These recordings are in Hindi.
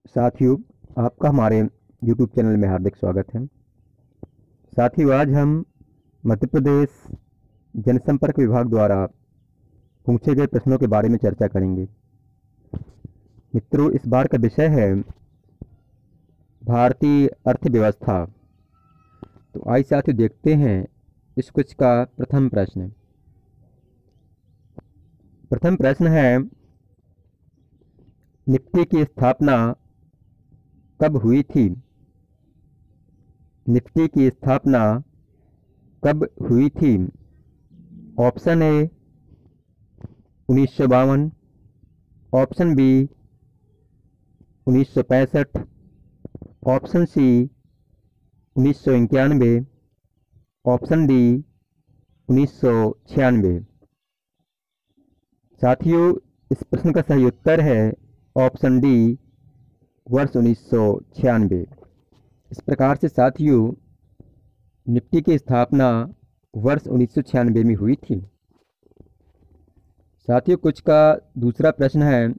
साथियों, आपका हमारे YouTube चैनल में हार्दिक स्वागत है। साथियों, आज हम मध्य प्रदेश जनसंपर्क विभाग द्वारा पूछे गए प्रश्नों के बारे में चर्चा करेंगे। मित्रों, इस बार का विषय है भारतीय अर्थव्यवस्था। तो आइए साथियों देखते हैं इस कुछ का प्रथम प्रश्न। प्रथम प्रश्न है, निफ्टी की स्थापना कब हुई थी? निफ्टी की स्थापना कब हुई थी? Option A 1952, option B 1965, option C 1991, option D 1996। साथियों, इस प्रश्न का सही उत्तर है ऑप्शन डी, वर्ष 1996। इस प्रकार से साथियों, निफ्टी की स्थापना वर्ष 1996 में हुई थी। साथियों, कुछ का दूसरा प्रश्न है,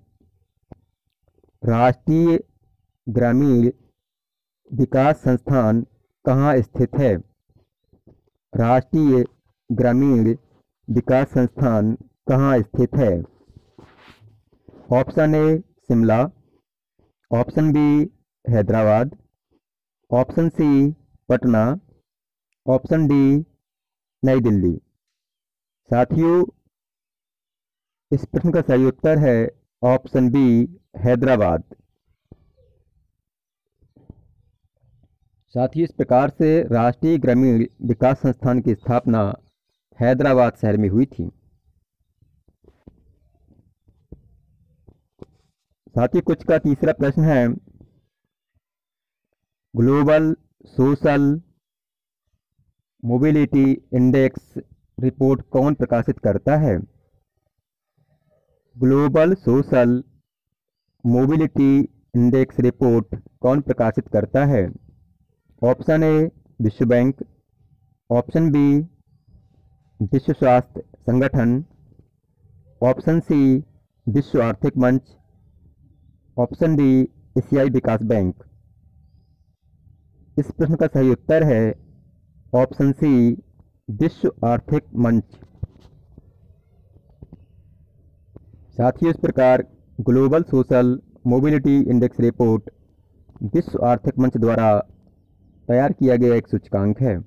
राष्ट्रीय ग्रामीण विकास संस्थान कहाँ स्थित है? राष्ट्रीय ग्रामीण विकास संस्थान कहाँ स्थित है? Option A Shimla, option B Hyderabad, option C Patna, option D Nai Delhi. साथियों, इस प्रश्न का सही उत्तर है ऑप्शन बी हैदराबाद। साथियों, इस प्रकार से राष्ट्रीय ग्रामीण विकास संस्थान की स्थापना हैदराबाद शहर में हुई थी। साथियों, कुछ का तीसरा प्रश्न है, global social mobility index report कौन प्रकाशित करता है? Global social mobility index report कौन प्रकाशित करता है? ऑप्शन ए विश्व बैंक, ऑप्शन बी विश्व स्वास्थ्य संगठन, ऑप्शन सी विश्व आर्थिक मंच, ऑप्शन डी एशियाई विकास बैंक। इस प्रश्न का सही उत्तर है ऑप्शन सी विश्व आर्थिक मंच। साथियों, इस प्रकार global social mobility index report विश्व आर्थिक मंच द्वारा तैयार किया गया एक सूचकांक है।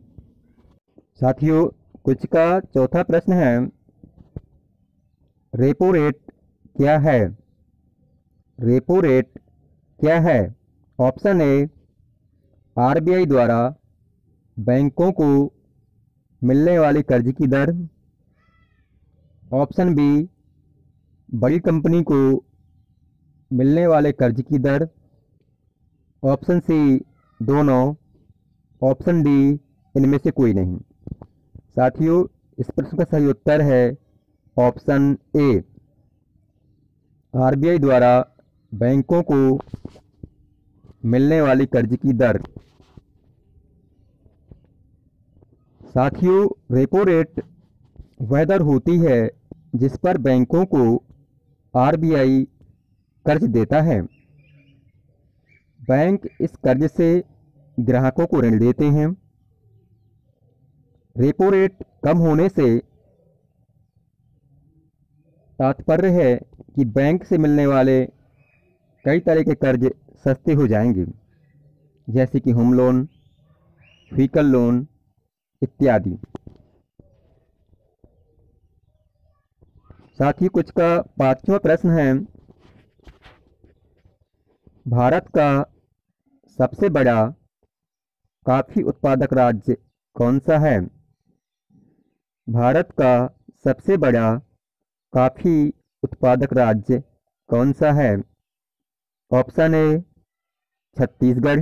साथियों, कुछ का चौथा प्रश्न है, रेपो रेट क्या है? रेपो रेट क्या है? ऑप्शन ए आरबीआई द्वारा बैंकों को मिलने वाली कर्ज की दर, ऑप्शन बी बड़ी कंपनी को मिलने वाले कर्ज की दर, ऑप्शन सी दोनों, ऑप्शन डी इनमें से कोई नहीं। साथियों, इस प्रश्न का सही उत्तर है ऑप्शन ए, आरबीआई द्वारा बैंकों को मिलने वाली कर्ज की दर। साथियों, रेपो रेट वह दर होती है जिस पर बैंकों को आरबीआई कर्ज देता है। बैंक इस कर्ज से ग्राहकों को ऋण देते हैं। रेपो रेट कम होने से तात्पर्य है कि बैंक से मिलने वाले कई तरह के कर्ज सस्ते हो जाएंगे, जैसे कि होम लोन, व्हीकल लोन इत्यादि। साथ ही कुछ का पांचवा प्रश्न है, भारत का सबसे बड़ा कॉफी उत्पादक राज्य कौन सा है? भारत का सबसे बड़ा कॉफी उत्पादक राज्य कौन सा है? Option A Chhattisgarh,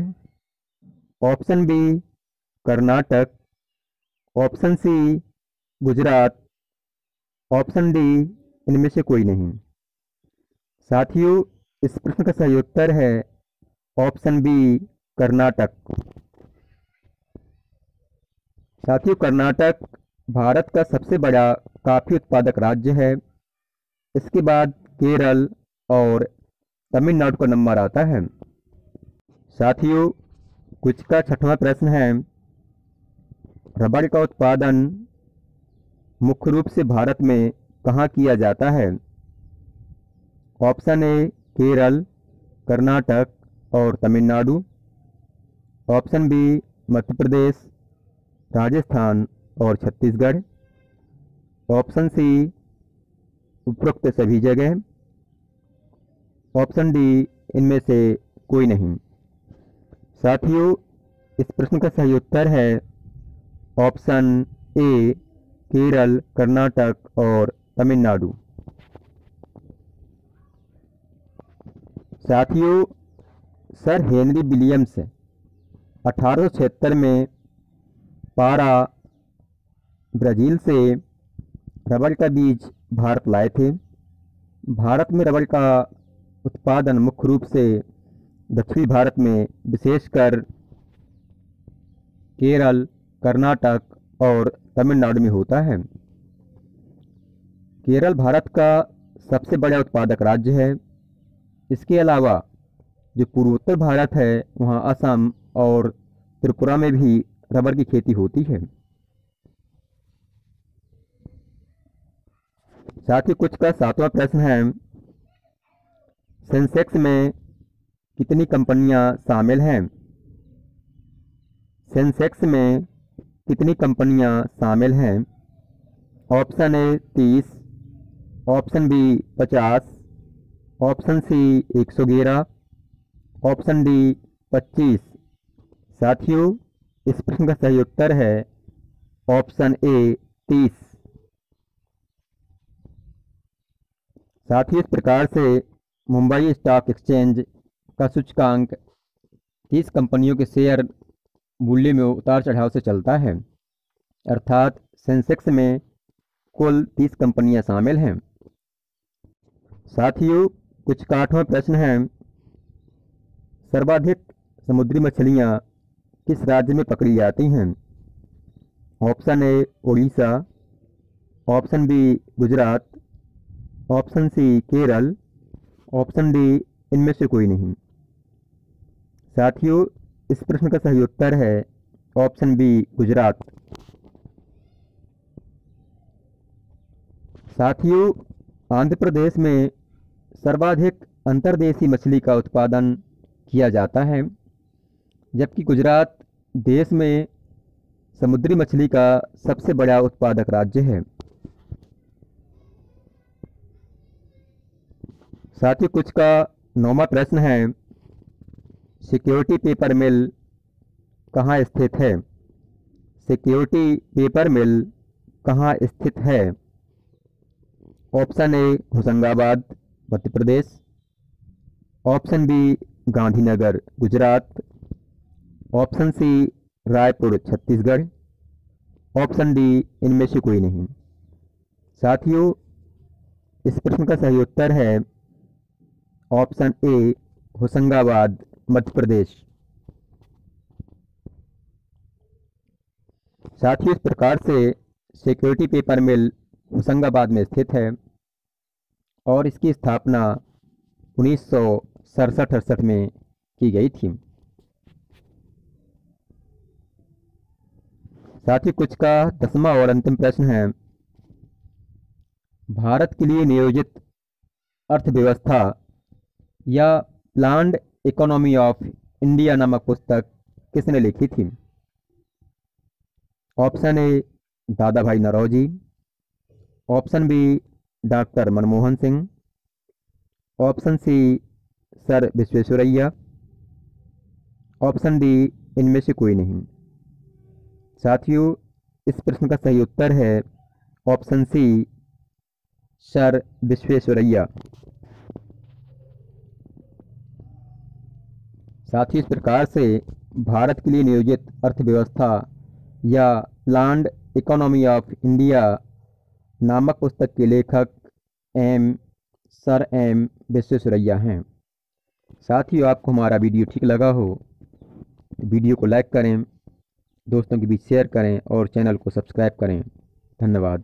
option B Karnataka, option C Gujarat, option D इनमें से कोई नहीं। साथियों, इस प्रश्न का सही उत्तर है ऑप्शन बी कर्नाटक। साथियों, कर्नाटक भारत का सबसे बड़ा कॉफी उत्पादक राज्य है। इसके बाद केरल और तमिलनाडु का नंबर आता है। साथियों, कुछ का छठवां प्रश्न है, रबड़ का उत्पादन मुख्य रूप से भारत में कहाँ किया जाता है? ऑप्शन ए केरल, कर्नाटक और तमिलनाडु। ऑप्शन बी मध्य प्रदेश, राजस्थान और छत्तीसगढ़। ऑप्शन सी उपरोक्त सभी जगह। ऑप्शन डी इनमें से कोई नहीं। साथियों, इस प्रश्न का सही उत्तर है ऑप्शन ए केरल, कर्नाटक और तमिलनाडु। साथियों, सर हेनरी विलियम्स 1876 में पारा, ब्राज़ील से रबड़ का बीज भारत लाए थे। भारत में रबड़ का उत्पादन मुख्य रूप से दक्षिणी भारत में विशेषकर केरल, कर्नाटक और तमिलनाडु में होता है। केरल भारत का सबसे बड़ा उत्पादक राज्य है। इसके अलावा जो पूर्वोत्तर भारत है वहाँ असम और त्रिपुरा में भी रबर की खेती होती है। साथ ही कुछ का सातवां प्रश्न है, सेंसेक्स में कितनी कंपनियां शामिल हैं? सेंसेक्स में कितनी कंपनियां शामिल हैं? Option A 30, option B 50, option C 111, option D 25। साथियों, इस प्रश्न का सही उत्तर है ऑप्शन ए 30। साथ ही इस प्रकार से मुंबई स्टॉक एक्सचेंज का सूचकांक 30 कंपनियों के शेयर मूल्य में उतार चढ़ाव से चलता है। अर्थात सेंसेक्स में कुल 30 कंपनियां शामिल हैं। साथियों, कुछ का 8वां प्रश्न है, सर्वाधिक समुद्री मछलियां किस राज्य में पकड़ी जाती हैं? Option A Orissa, option B Gujarat, option C Kerala, option D इनमें से कोई नहीं। साथियों, इस प्रश्न का सही उत्तर है ऑप्शन बी गुजरात। साथियों, आंध्र प्रदेश में सर्वाधिक अंतर्देशीय मछली का उत्पादन किया जाता है, जबकि गुजरात देश में समुद्री मछली का सबसे बड़ा उत्पादक राज्य है। साथ ही कुछ का 9वां प्रश्न है, सिक्योरिटी पेपर मिल कहाँ स्थित है? सिक्योरिटी पेपर मिल कहाँ स्थित है? Option A Hoshangabad, Madhya Pradesh, option B Gandhinagar, Gujarat, option C Raipur, Chhattisgarh, option D इनमें से कोई नहीं। साथियों, इस प्रश्न का सही उत्तर है ऑप्शन ए होशंगाबाद, मध्य प्रदेश। साथियों, इस प्रकार से सिक्योरिटी पेपर मिल होशंगाबाद में स्थित है और इसकी स्थापना 1967-68 में की गई थी। साथ ही कुछ का 10वां और अंतिम प्रश्न है, भारत के लिए नियोजित अर्थव्यवस्था या प्लान्ड इकोनॉमी ऑफ इंडिया नामक पुस्तक किसने लिखी थी? Option A Dadabhai Naoroji, option B doctor Manmohan Singh, option C sir Visvesvaraya, option D इनमें से कोई नहीं। साथियों, इस प्रश्न का सही उत्तर है ऑप्शन सी सर विश्वेश्वरैया। साथ ही इस प्रकार से भारत के लिए नियोजित अर्थव्यवस्था या प्लान्ड इकोनॉमी ऑफ इंडिया नामक पुस्तक के लेखक सर एम विश्वेश्वरैया हैं। साथियों, आपको हमारा वीडियो ठीक लगा हो तो वीडियो को लाइक करें, दोस्तों के बीच शेयर करें और चैनल को सब्सक्राइब करें। धन्यवाद।